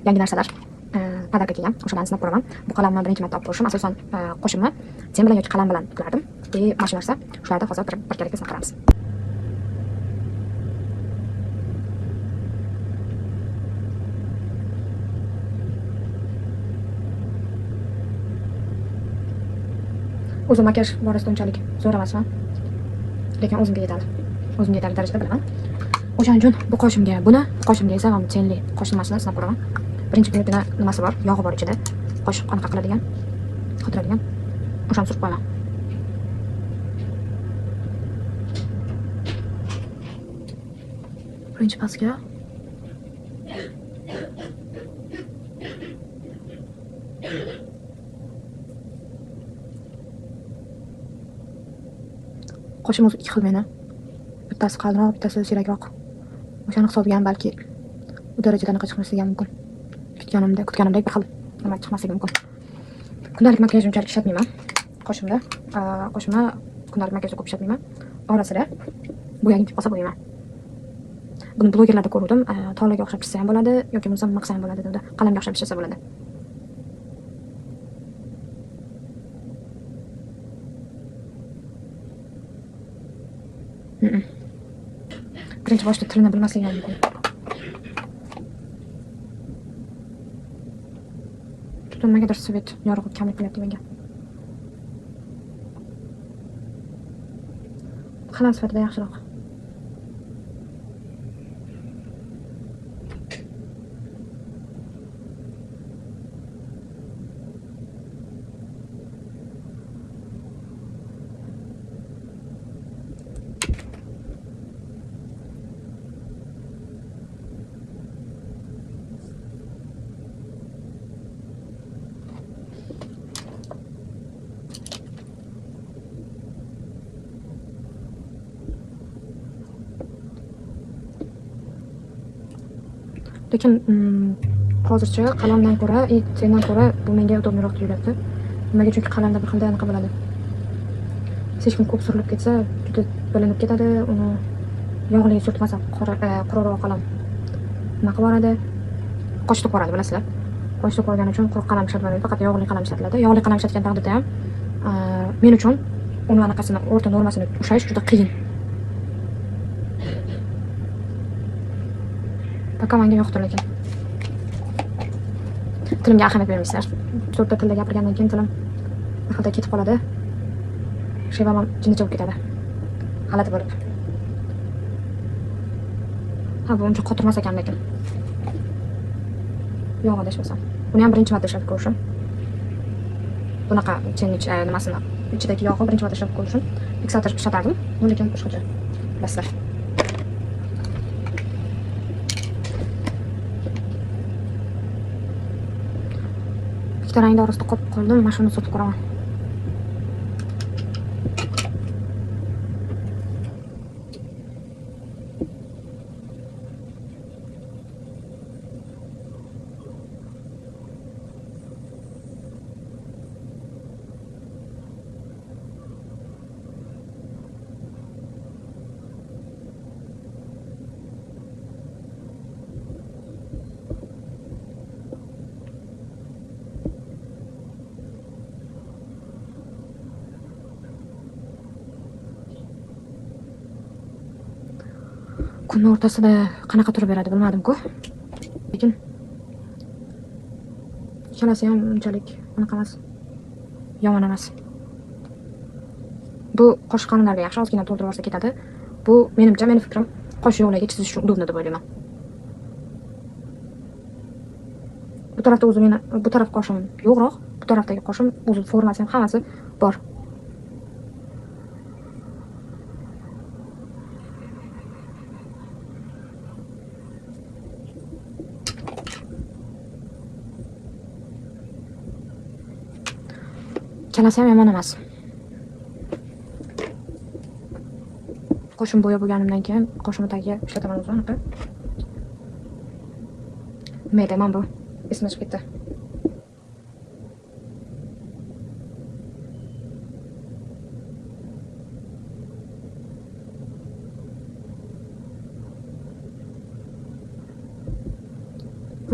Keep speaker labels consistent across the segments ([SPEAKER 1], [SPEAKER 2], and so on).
[SPEAKER 1] yangi narsalar podarka kelgan. O'shalarni sinab ko'raman. Bu qalamni birinchi marta olib ko'rishim. Asosan qo'shimni pen bilan yoki qalam bilan qilardim. Mana shu narsa. Shularda hozir bir kerakli sinab ko'ramiz. O'zim makiyaj borasida unchalik zo'r emasman, lekin o'zimga yetadi. O'zimga yetarli darajada bilaman. O'shaning uchun bu qoshimga esa ham tenli qosh nimasini sinab ko'raman. Birinchi kunigina nimasi bor, yog'i bor ichida. Qosh qanaqa qiladigan, qotiradigan. O'shani surib qo'yaman. Birinchi pastga qoshim o'zi ikki xil meni. Bittasi qalinroq, bittasi siyrakroq. O'shani hisobiga ham balki bu darajada anaqa chiqmasligi mumkin. Kutganimdek bir xil nima chiqmasligi mumkin. Kundalik makiyaj unchalik ishlatmayman. Qoshimni kundalik makiyajda ko'p ishlatmayman. Orasida bo'yagim olsa bo'yayman. Buni blogerlarda ko'rdim. Tolaga o'xshab chizsa ham bo'ladi yoki bo'lmasa maqsa ham bo'ladi dedi. Qalamga o'xshab chizsa bo'ladi. Birinchi boshda tilini bilmasligi ham mumkin. Nimagadir svet yorug'lik kamlik qilyapti menga. Qalam sifatida yaxshiroq. Lekin hozircha qalamdan ko'ra, sendan ko'ra bu menga udobniroq tuyulyapti. Nimaga? Chunki qalamda bir xilda anaqa bo'ladi. Hech kim ko'p surilib ketsa, juda bilinib ketadi. Uni yog'li surtmasa, quruqroq qalam nima qilib boradi? Qochib boradi, bilasizlar. Qochib borgani uchun quruq qalam ishlatilmaydi, faqat yog'li qalam ishlatiladi. Yog'li qalam ishlatgan taqdirda ham men uchun uni anaqasini, o'rta normasini ushlash juda qiyin. Manga yoqdi, lekin tilimga ahamiyat bermaysizlar. To'rtta tilda gapirgandan keyin tilim bir xilda ketib qoladi. Shevam ham jinnicha bo'lib ketadi. G'alati bo'lib. Bu uncha qotirmas ekan, lekin yo'q adashmasam. Buni ham birinchi marta ishlatib ko'rishim. Bunaqa nimasini ichidagi yog'ni birinchi marta ishlatib ko'rishim. Fiksator ishlatardim, lekin boshqacha. Bilasizlar. Rangda orasida qolib qoldim, mana shuni sotib ko'raman. Kunning o'rtasida qanaqa turib beradi bilmadim-ku. Lekin ikkalasi ham unchalik anaqa emas. Yomon emas. Bu qosh qalinlarga yaxshi ozgina to'ldirib olsa ketadi. Bu menimcha, meni fikrim, qosh yo'qlarga chizish uchun udobni deb o'ylayman. Bu tarafda o'zi meni bu taraf qoshim yo'qroq, bu tarafdagi qoshim o'zi formasi ham hammasi bor. Kalasi ham yomon emas. Qoshim bo'ya bo'lganimdan keyin qoshimni tagiga ishlataman o'zi anaqa. Nima deyman bu? Esimdan chiqib ketdi.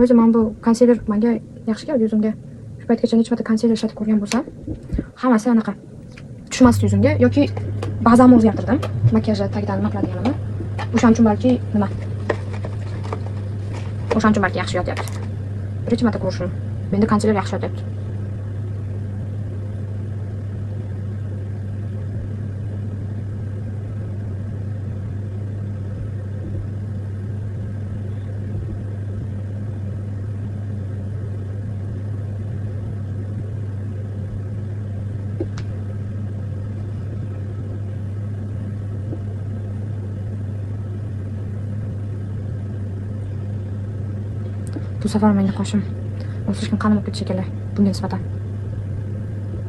[SPEAKER 1] O'zi men bu konsiler menga yaxshi keldi yuzimga. Shu paytgacha necha marta konsiler ishlatib ko'rgan bo'lsam, hammasi anaqa tushmasdi yuzimga yoki bazamni o'zgartirdim. Makiyajni tagidan nima qiladiganimni. O'shaning uchun balki nima? O'shaning uchun balki yaxshi yotyapti. Birinchi marta ko'rishim. Menda konsiler yaxshi yotyapti. Bu safar menga qoshim o'sishgan qanim o'tib shekilli bunga nisbatan.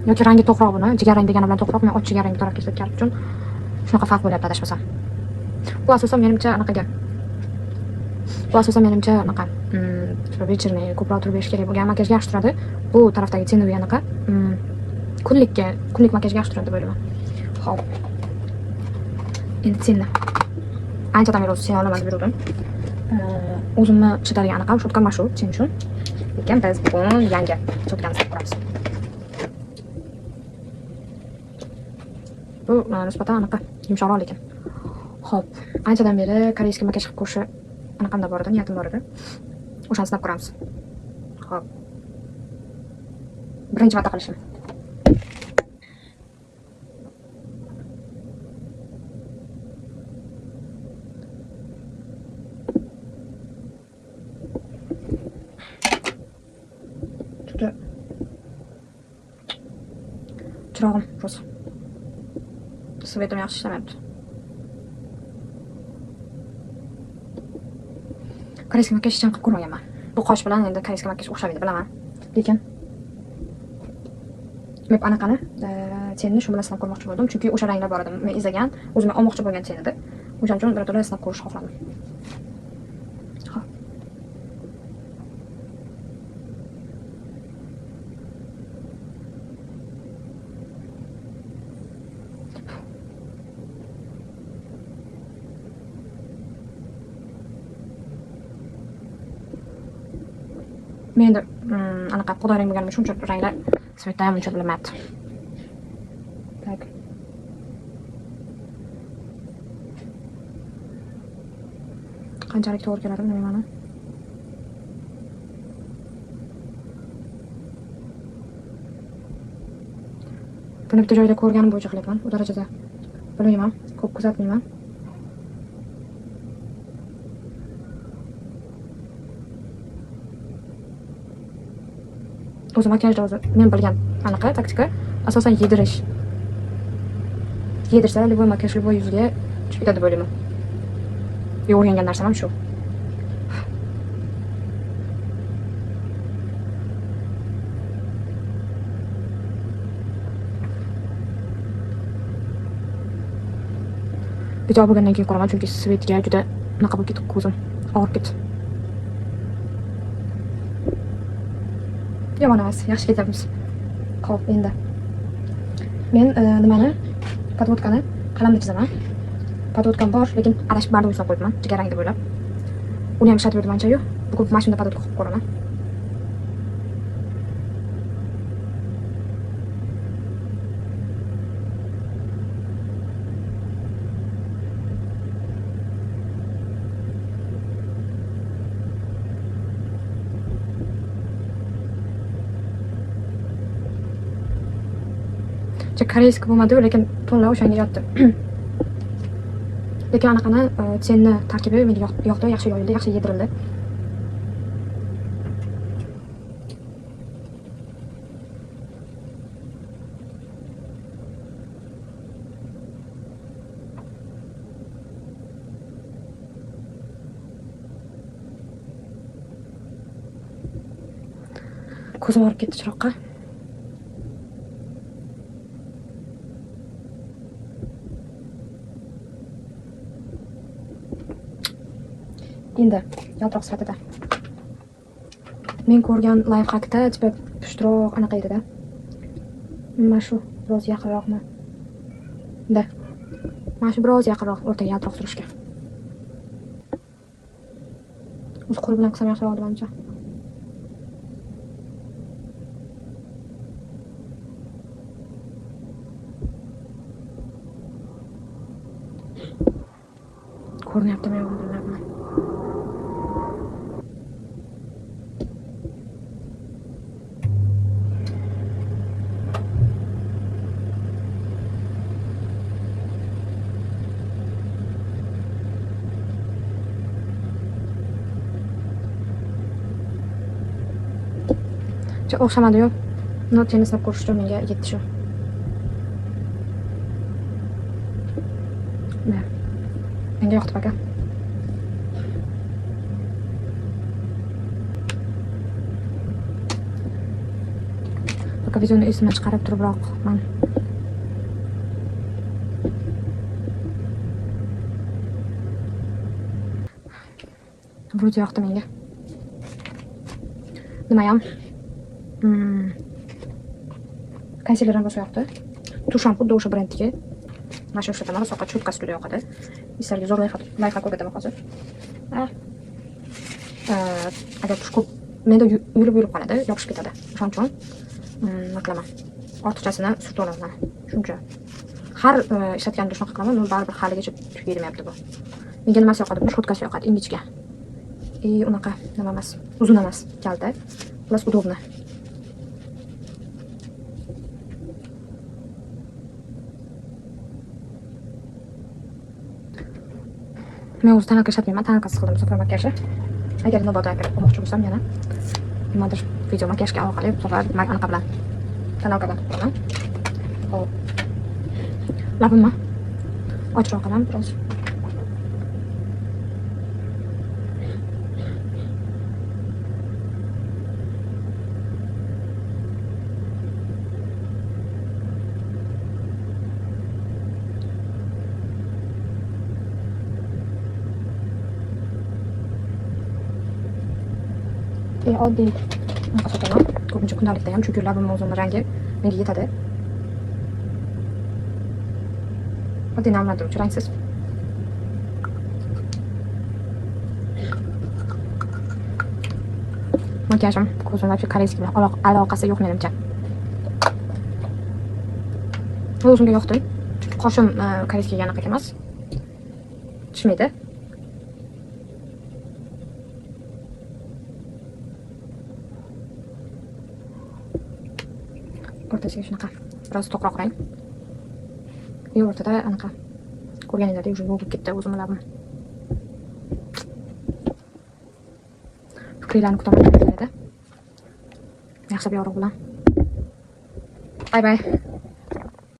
[SPEAKER 1] Yoki rangi to'qroq buni, jigarrang degani bilan to'qroq, men och jigarrang tarafga ketganim uchun shunaqa farq bo'lyapti adashmasam. Bu asosan menimcha anaqa вечерний ko'proq turib berish kerak bo'lgan makiyajga yaxshi turadi. Bu tarafdagi tenoviy anaqa kunlik makiyajga yaxshi turadi deb o'ylayman. Xo'p. Endi tenni. Anchadan beri sen olaman deb yurdim. O'zimni chidadigan anaqa shotka mana shu, sen uchun. Lekin biz bugun yangi chotkani olib ko'ramiz. Bu nisbatan anaqa yumshoqroq lekin. Xo'p, anchadan beri koreyskiy makiyaj qilib ko'rish anaqamda bor edi, niyatim bor edi. O'shani sinab ko'ramiz. Xo'p. Birinchi marta qilishim. Chirog'im rosa. Svetim yaxshi ishlamayapti. Koreyskiy makiyaj hech qilib ko'rmaganman. Bu qosh bilan endi koreyskiy makiyaj o'xshamaydi, bilaman. Lekin men anaqani tenni shu bilan sinab ko'rmoqchi bo'ldim, chunki o'sha ranglar bor edi. Men izlagan, o'zimga olmoqchi bo'lgan ten edi. O'shaning uchun birato'la sinab ko'rishni xohladim. Men endi anaqa qo'darang bo'lganim uchun shuncha ranglar svetda ham uncha bilmayapti. Tak. Qanchalik to'g'ri keladi bilmayman. Buni bitta joyda ko'rganim bo'yicha qilyapman. U darajada bilmayman, ko'p kuzatmayman. O'zi makiyajda o'zi men bilgan anaqa taktika asosan yedirish. Yedirsa, любой makiyaj любой yuzga tushib ketadi deb o'ylayman. O'rgangan narsam ham shu. Bitta bo'lgandan keyin ko'raman, chunki svetga juda anaqa bo'lib ketib ko'zim og'rib ketdi. Yomon emas, yaxshi ketyapmiz. Xo'p, endi men nimani podvodkani qalamda chizaman. Podvodkam bor, lekin adashib barda ushlab qo'yibman, jigarrang deb o'ylab. Uni ham ishlatib yurdim ancha-yu. Bugun mashinada podvodka qilib ko'raman. Koreyskiy bo'lmadi, lekin tonlar o'shanga yotdi. Lekin anaqani tenni tarkibi menga yoqdi, yaxshi yoyildi, yaxshi yedirildi. Ko'zim og'rib ketdi chiroqqa. Endi yaltiroq sifatida men ko'rgan live hackda tipa pushtroq anaqa edi-da. Mana shu biroz yaqinroqmi? Mana shu biroz yaqinroq o'rtaga yaltiroq surishga. O'z qo'l bilan qilsam yaxshiroq bo'ladi menimcha. ko'rinyaptimi yo'qmi bilmayapman. O'xshamadi-yu. Buni tennis sinab ko'rish uchun menga yetdi shu. Menga yoqdi aka. Aka videoni esimdan chiqarib turibroq men. Vro'di yoqdi menga. Nimayam? Konsiler ham yoqdi. Tusham xuddi o'sha brendniki. Mana shu ishlataman, soqat cho'tkasi juda yoqadi. Sizlarga zo'r layfa ko'rsataman hozir. Agar tush ko'p menda yurib qoladi, yopishib ketadi. O'shaning uchun nima qilaman? Ortiqchasini surtib olaman. Shuncha. Har ishlatganimda shunaqa qilaman, men baribir haligacha tugamayapti bu. Menga nimasi yoqadi? Bu cho'tkasi yoqadi, ingichka. Unaqa nima emas, uzun emas, kalta. Plus удобно. Men o'z tanalka ishlatmayman, tanalkasiz qildim safar makiyajni. Agar nobod aka olmoqchi bo'lsam yana nimadir video makiyajga orqali safar anaqa bilan tanalkadan qilaman. Hop. Labimni ochroq qilaman biroz. Oddiy sotaman. Ko'pincha kundalikda ham, chunki labim o'zini rangi menga yetadi. Oddiy namlantiruvchi rangsiz. Makiyajim ko'zim вообще koreyskiy bilan aloqasi yo'q menimcha. Bu o'zimga yoqdi. Chunki qoshim koreyskiy anaqa emas. Tushmaydi. O'rtasiga shunaqa biroz to'qroq rang. O'rtada anaqa ko'rganinglardek уже bo'lib ketdi o'zimni labim. Fikrlarni kutaman edi. Yaxshi yorug' bilan. Bye bye.